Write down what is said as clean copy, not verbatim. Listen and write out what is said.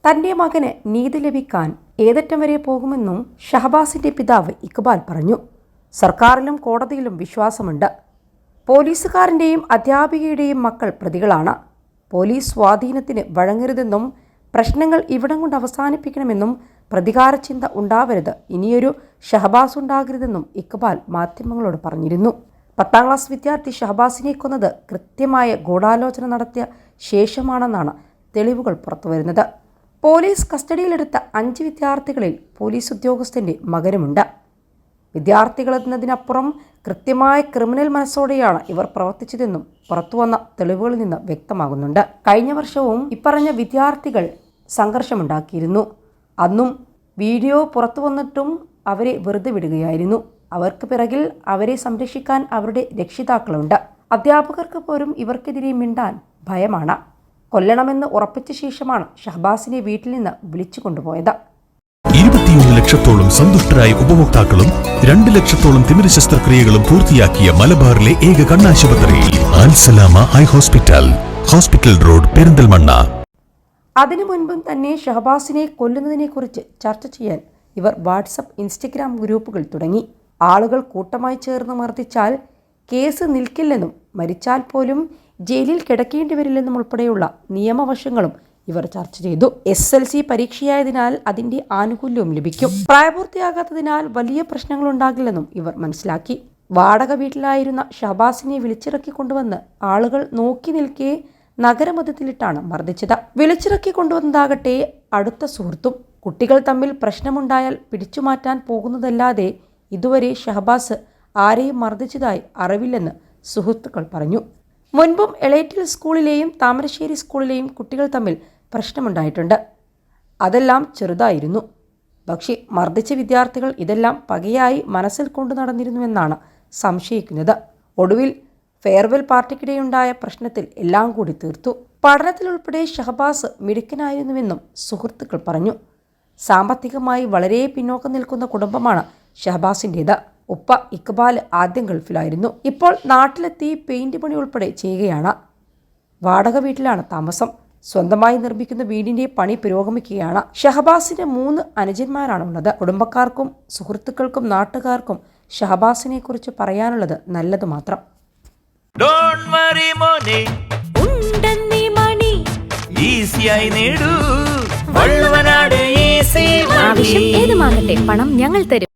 തന്റെ മകന് നീതി ലഭിക്കാൻ ഏതറ്റം വരെ പോകുമെന്നും ഷഹബാസിന്റെ പിതാവ് ഇക്ബാൽ പറഞ്ഞു. സർക്കാരിലും കോടതിയിലും വിശ്വാസമുണ്ട്. പോലീസുകാരൻ്റെയും അധ്യാപികയുടെയും മക്കൾ പ്രതികളാണ്. പോലീസ് സ്വാധീനത്തിന് വഴങ്ങരുതെന്നും പ്രശ്നങ്ങൾ ഇവിടം കൊണ്ട് അവസാനിപ്പിക്കണമെന്നും പ്രതികാര ചിന്ത ഉണ്ടാവരുത്, ഇനിയൊരു ഷഹബാസ് ഉണ്ടാകരുതെന്നും ഇക്ബാൽ മാധ്യമങ്ങളോട് പറഞ്ഞിരുന്നു. 10ാം ക്ലാസ് വിദ്യാർത്ഥി ഷഹബാസിനെ കൊന്നത് കൃത്യമായ ഗൂഢാലോചന നടത്തിയ ശേഷമാണെന്നാണ് തെളിവുകൾ പുറത്തുവരുന്നത്. പോലീസ് കസ്റ്റഡിയിലെടുത്ത 5 വിദ്യാർത്ഥികളിൽ പോലീസ് ഉദ്യോഗസ്ഥന്റെ മകനുമുണ്ട്. വിദ്യാർത്ഥികളെന്നതിനപ്പുറം കൃത്യമായ ക്രിമിനൽ മനസ്സോടെയാണ് ഇവർ പ്രവർത്തിച്ചതെന്നും പുറത്തുവന്ന തെളിവുകളിൽ നിന്ന് വ്യക്തമാകുന്നുണ്ട്. കഴിഞ്ഞ വർഷവും ഇപ്പറഞ്ഞ വിദ്യാർത്ഥികൾ സംഘർഷമുണ്ടാക്കിയിരുന്നു. അന്നും വീഡിയോ പുറത്തു വന്നിട്ടും അവരെ വെറുതെ വിടുകയായിരുന്നു. അവർക്ക് പിറകിൽ അവരെ സംരക്ഷിക്കാൻ അവരുടെ രക്ഷിതാക്കളുണ്ട്. അധ്യാപകർക്ക് പോലും ഇവർക്കെതിരെ മിണ്ടാൻ ഭയമാണ്. കൊല്ലണമെന്ന് ഉറപ്പിച്ച ശേഷമാണ് ഷഹബാസിനെ വീട്ടിൽ നിന്ന് വിളിച്ചു കൊണ്ടുപോയത്. 21 ലക്ഷത്തോളം സന്തുഷ്ടരായ ഉപഭോക്താക്കളും 2 ലക്ഷത്തോളം തിമിര ശസ്ത്രക്രിയകളും പൂർത്തിയാക്കിയ മലബാറിലെ ഏക കണ്ണാശുപത്രി Al Salama eye hospital, hospital road, Perinthalmanna. അതിനു മുൻപും തന്നെ ഷഹബാസിനെ കൊല്ലുന്നതിനെക്കുറിച്ച് ചർച്ച ചെയ്യാൻ ഇവർ വാട്സപ്പ്, ഇൻസ്റ്റഗ്രാം ഗ്രൂപ്പുകൾ തുടങ്ങി. ആളുകൾ കൂട്ടമായി ചേർന്ന് മർദ്ദിച്ചാൽ കേസ് നിൽക്കില്ലെന്നും മരിച്ചാൽ പോലും ജയിലിൽ കിടക്കേണ്ടി വരില്ലെന്നും ഉൾപ്പെടെയുള്ള നിയമവശങ്ങളും ഇവർ ചർച്ച ചെയ്തു. SLC പരീക്ഷയായതിനാൽ അതിന്റെ ആനുകൂല്യവും ലഭിക്കും. പ്രായപൂർത്തിയാകാത്തതിനാൽ വലിയ പ്രശ്നങ്ങളുണ്ടാകില്ലെന്നും ഇവർ മനസ്സിലാക്കി. വാടക വീട്ടിലായിരുന്ന ഷഹബാസിനെ വിളിച്ചിറക്കി കൊണ്ടുവന്ന് ആളുകൾ നോക്കി നിൽക്കെ നഗരമധ്യത്തിലിട്ടാണ് മർദ്ദിച്ചത്. വിളിച്ചിറക്കി കൊണ്ടുവന്നതാകട്ടെ അടുത്ത സുഹൃത്തും. കുട്ടികൾ തമ്മിൽ പ്രശ്നമുണ്ടായാൽ പിടിച്ചുമാറ്റാൻ പോകുന്നതല്ലാതെ ഇതുവരെ ഷഹബാസ് ആരെയും മർദ്ദിച്ചതായി അറിവില്ലെന്ന് സുഹൃത്തുക്കൾ പറഞ്ഞു. മുൻപും എളേറ്റിൽ സ്കൂളിലെയും താമരശ്ശേരി സ്കൂളിലെയും കുട്ടികൾ തമ്മിൽ പ്രശ്നമുണ്ടായിട്ടുണ്ട്. അതെല്ലാം ചെറുതായിരുന്നു. പക്ഷേ മർദ്ദിച്ച വിദ്യാർത്ഥികൾ ഇതെല്ലാം പകയായി മനസ്സിൽ കൊണ്ടു നടന്നിരുന്നുവെന്നാണ് സംശയിക്കുന്നത്. ഒടുവിൽ ഫെയർവെൽ പാർട്ടിക്കിടെയുണ്ടായ പ്രശ്നത്തിൽ എല്ലാം കൂടി തീർത്തു. പഠനത്തിലുൾപ്പെടെ ഷഹബാസ് മിടുക്കനായിരുന്നുവെന്നും സുഹൃത്തുക്കൾ പറഞ്ഞു. സാമ്പത്തികമായി വളരെ പിന്നോക്കം നിൽക്കുന്ന കുടുംബമാണ് ഷഹബാസിൻ്റേത്. ഉപ്പ ഇക്ബാൽ ആദ്യം ഗൾഫിലായിരുന്നു. ഇപ്പോൾ നാട്ടിലെത്തി പെയിന്റ് പണി ഉൾപ്പെടെ ചെയ്യുകയാണ്. വാടക വീട്ടിലാണ് താമസം. സ്വന്തമായി നിർമ്മിക്കുന്ന വീടിന്റെ പണി പുരോഗമിക്കുകയാണ്. ഷഹബാസിന് 3 അനുജന്മാരാണുള്ളത്. കുടുംബക്കാർക്കും സുഹൃത്തുക്കൾക്കും നാട്ടുകാർക്കും ഷഹബാസിനെ കുറിച്ച് പറയാനുള്ളത് നല്ലത് മാത്രം. ആവശ്യം ഏതുമാകട്ടെ, പണം ഞങ്ങൾ തരും.